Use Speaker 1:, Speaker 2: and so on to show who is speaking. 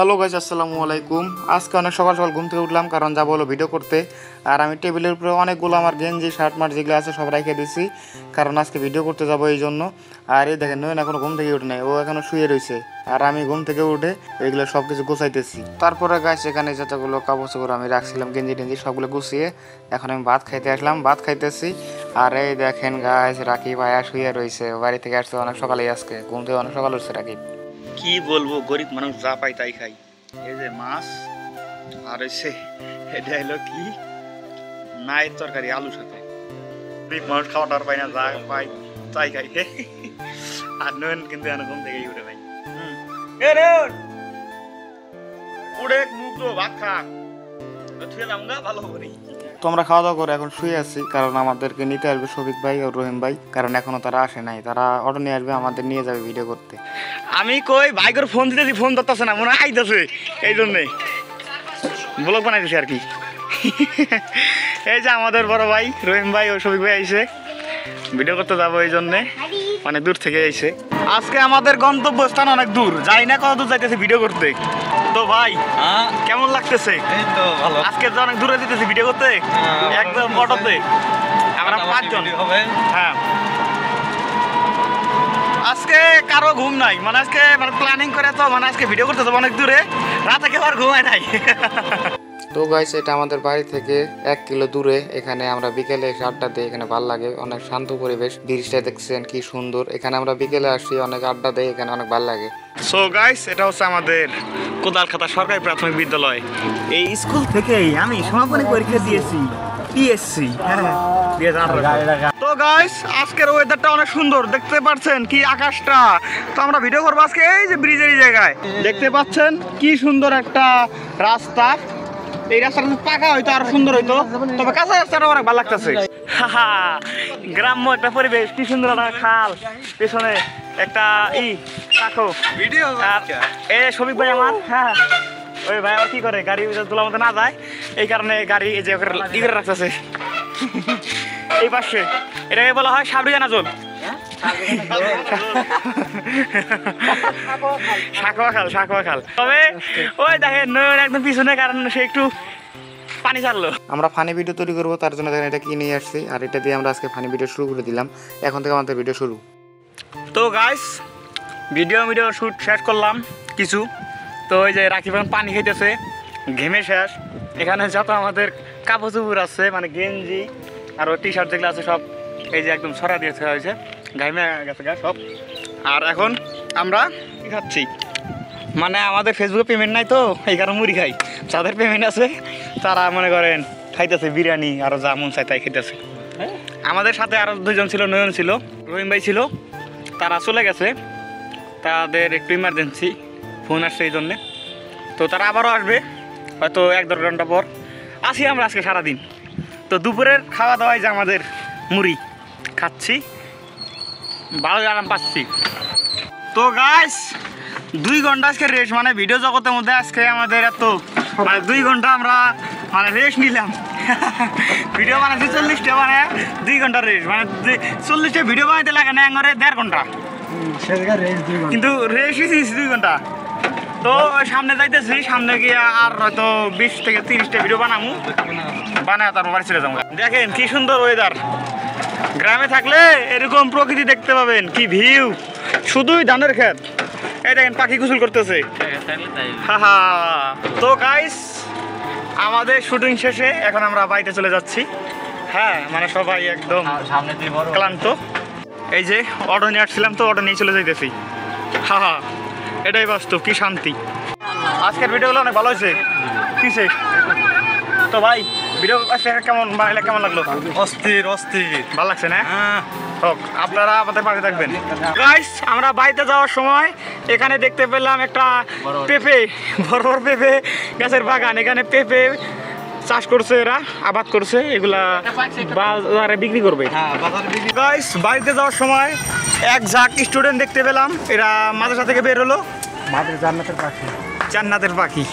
Speaker 1: Hello guys, আসসালামু আলাইকুম। আজকে অনেক সকাল সকাল ঘুম থেকে উঠলাম, কারণ যাবো হলো ভিডিও করতে। আর আমি টেবিলের উপরে অনেকগুলো আমার গেঞ্জি শার্ট মার্ট যেগুলো আছে সব রেখে দিয়েছি, কারণ আজকে ভিডিও করতে যাবো এই জন্য। আর এই দেখেন নয়ন এখনো ঘুম থেকে উঠে নাই, ও এখনো শুয়ে রয়েছে। আর আমি ঘুম থেকে উঠে এগুলো সব কিছু গুছাইতেছি। তারপরে গাইস এখানে যতগুলো কাপড় চোপড় আমি রাখছিলাম গেঞ্জি টেঞ্জি সবগুলো গুছিয়ে এখন আমি ভাত খাইতে আসলাম, ভাত খাইতেছি। আর এই দেখেন গাইস রাকিব ভাইয়া শুয়ে রয়েছে, বাড়ি থেকে আসছে অনেক সকালেই, আজকে ঘুম থেকে অনেক সকাল উঠছে রাকিব। কি বলবো, গরিব মানুষ যা পাই তাই খাই। এই যে মাছ আর হচ্ছে এটা হলো কি নাইয়ের তরকারি আলুর সাথে। গরিব মানুষ খাওয়াটা পাই না, যা পাই তাই খাই। আর নয়ন কিন্তু ঘুম থেকেই উঠে ভাই। উড়ে মুখ তো ভাত খা, ভালো হবে। তো আমরা খাওয়া দাওয়া করে এখন শুয়ে আছি, কারণ আমাদেরকে নিতে আসবে শফিক ভাই ও রহিম ভাই, কারণ এখনো তারা আসে নাই। তারা অটো নিয়ে আসবে, আমাদের নিয়ে যাবে ভিডিও করতে। আমি কই ভাই করে ফোন দিতেছি, ফোন ধরতেছে না, মনে হয় আইতেছে, এই জন্যে ব্লগ বানাইতেছি আর কি। এই যে আমাদের বড় ভাই রহিম ভাই ও শফিক ভাই আইসে ভিডিও করতে যাবো, এই জন্যে অনেক দূর থেকে আইসে। আজকে আমাদের গন্তব্যস্থান অনেক দূর, যাই না কত দূর যাইতেছি ভিডিও করতে। তো ভাই কেমন লাগতেছে? আজকে তো অনেক দূরে দিতেছি ভিডিও করতে, একদম অটোতে আমরা 5 জন। হ্যাঁ, আজকে কারো ঘুম নাই, মানে আজকে মানে প্ল্যানিং করে তো মানে আজকে ভিডিও করতে যাবো অনেক দূরে, রাতে কেউ আর ঘুমায় নাই। তো গাইস এটা আমাদের বাড়ি থেকে 1 কিলো দূরে। এখানে আমরা বিকেলে এসে আড্ডা দিই, এখানে ভালো লাগে, অনেক শান্ত পরিবেশ। ব্রিজটা দেখছেন কি সুন্দর, এখানে আমরা বিকেলে আসি, অনেক আড্ডা দেই, এখানে অনেক ভালো লাগে। সো গাইস এটা হচ্ছে আমাদের কোদালখাতা সরকারি প্রাথমিক বিদ্যালয়। এই স্কুল থেকেই আমি সমাপনী পরীক্ষা দিয়েছি, পিএসসি। তো গাইস আজকের ওয়েদারটা অনেক সুন্দর, দেখতে পাচ্ছেন কি আকাশটা। তো আমরা ভিডিও করবো আজকে এই যে ব্রিজের জায়গায়, দেখতে পাচ্ছেন কি সুন্দর একটা রাস্তা। এই রাস্তাটা পাকা হইতো আরো সুন্দর হইতো, তবে কাঁচা রাস্তাটা অনেক ভালো লাগতেছে। গ্রাম্য একটা পরিবেশ, কি সুন্দর একটা খাল, পেছনে একটা কাকো ভিডিও। আর এই শফিক ভাই আমার, হ্যাঁ ওই ভাই আবার কি করে, গাড়ি তোলার মতো না যায়, এই কারণে গাড়ি এই যে করে রাখতেছে এই পাশে। এটাকে বলা হয় সাবরিয়ানা জল, শাকুয়া খাল। তবে ওই দেখেন নয়ন একদম পিছনে, কারণ সে একটু পানি ছাড়লো। আমরা ফানি ভিডিও তৈরি করবো, তার জন্য দেখেন এটা কিনে আসছি, আর এটা দিয়ে আমরা আজকে ফানি ভিডিও শুরু করে দিলাম। এখন থেকে আমাদের ভিডিও শুরু। তো গাইস ভিডিও শুট শেষ করলাম কিছু। তো ওই যে রাকিব পানি খেতেছে, ঘেমে শেষ। এখানে যত আমাদের কাপড় চোপড় আছে, মানে গেঞ্জি আর টি শার্ট যেগুলো আছে সব এই যে একদম ছড়া দিয়ে দেওয়া হয়েছে, ঘামে গেছে গা সব। আর এখন আমরা কি খাচ্ছি, মানে আমাদের ফেসবুকে পেমেন্ট নাই তো এই কারণে মুড়ি খাই। যাদের পেমেন্ট আছে তারা মনে করেন খাইতেছে বিরিয়ানি, আরও যা মন চাই তাই খাইতেছে। আমাদের সাথে আরও 2 জন ছিল, নয়ন ছিল, রহিম ভাই ছিল, তারা চলে গেছে, তাদের একটু ইমার্জেন্সি ফোন আসছে এই জন্যে। তো তারা আবারও আসবে হয়তো 1-1.5 ঘন্টা পর। আসি আমরা আজকে সারাদিন। তো দুপুরের খাওয়া দাওয়ায় যে আমাদের মুড়ি খাচ্ছি, ভালো আরাম পাচ্ছি। তো গাইস 2 ঘন্টা আজকে রেস্ট, মানে ভিডিও জগতের মধ্যে আজকে আমাদের এত মানে 2 ঘন্টা আমরা মানে রেস্ট নিলাম। ভিডিও বানাচ্ছি 40টা, মানে 2 ঘন্টা রেস্ট, মানে 40টা ভিডিও বানাইতে লাগে না 1.5 ঘন্টা, কিন্তু রেস্ট নিয়েছি 2 ঘন্টা। তো সামনে যাইতেছি, সামনে গিয়ে আর হয়তো 20 থেকে 30টা ভিডিও বানাবো, বানায় তারপর বাড়ি চলে যাবো। দেখেন কি সুন্দর ওয়েদার, গ্রামে থাকলে এরকম প্রকৃতি দেখতে পাবেন, কি ভিউ, শুধুই ধানের ক্ষেত। এই দেখেন পাখি গোসল করতেছে। তো গাইস আমাদের শুটিং শেষে এখন আমরা বাড়িতে চলে যাচ্ছি। হ্যাঁ মানে সবাই একদম ক্লান্ত। এই যে অটো নিয়ে আসছিলাম, তো অটো নিয়ে চলে যাইতেছি। এটাই বাস্তব, কি শান্তি। আজকের ভিডিওগুলো অনেক ভালো হয়েছে কিসে। তো ভাই ভিডিও কেমন বানাইলে কেমন লাগলো? অস্থির ভালো লাগছে না? হোক, আপনারা আমাদের পাশে থাকবেন। গাইস আমরা বাড়িতে যাওয়ার সময় এখানে দেখতে পেলাম একটা পেঁপে, বড় বড় পেঁপে গাছের বাগান। এখানে পেঁপে চাষ করছে, এরা আবাদ করছে, এগুলা বাজারে বিক্রি করবে। গাইস বাড়িতে যাওয়ার সময় এক ঝাঁক স্টুডেন্ট দেখতে পেলাম, এরা মাদ্রাসা থেকে বের হলো, জান্নাতের পাখি।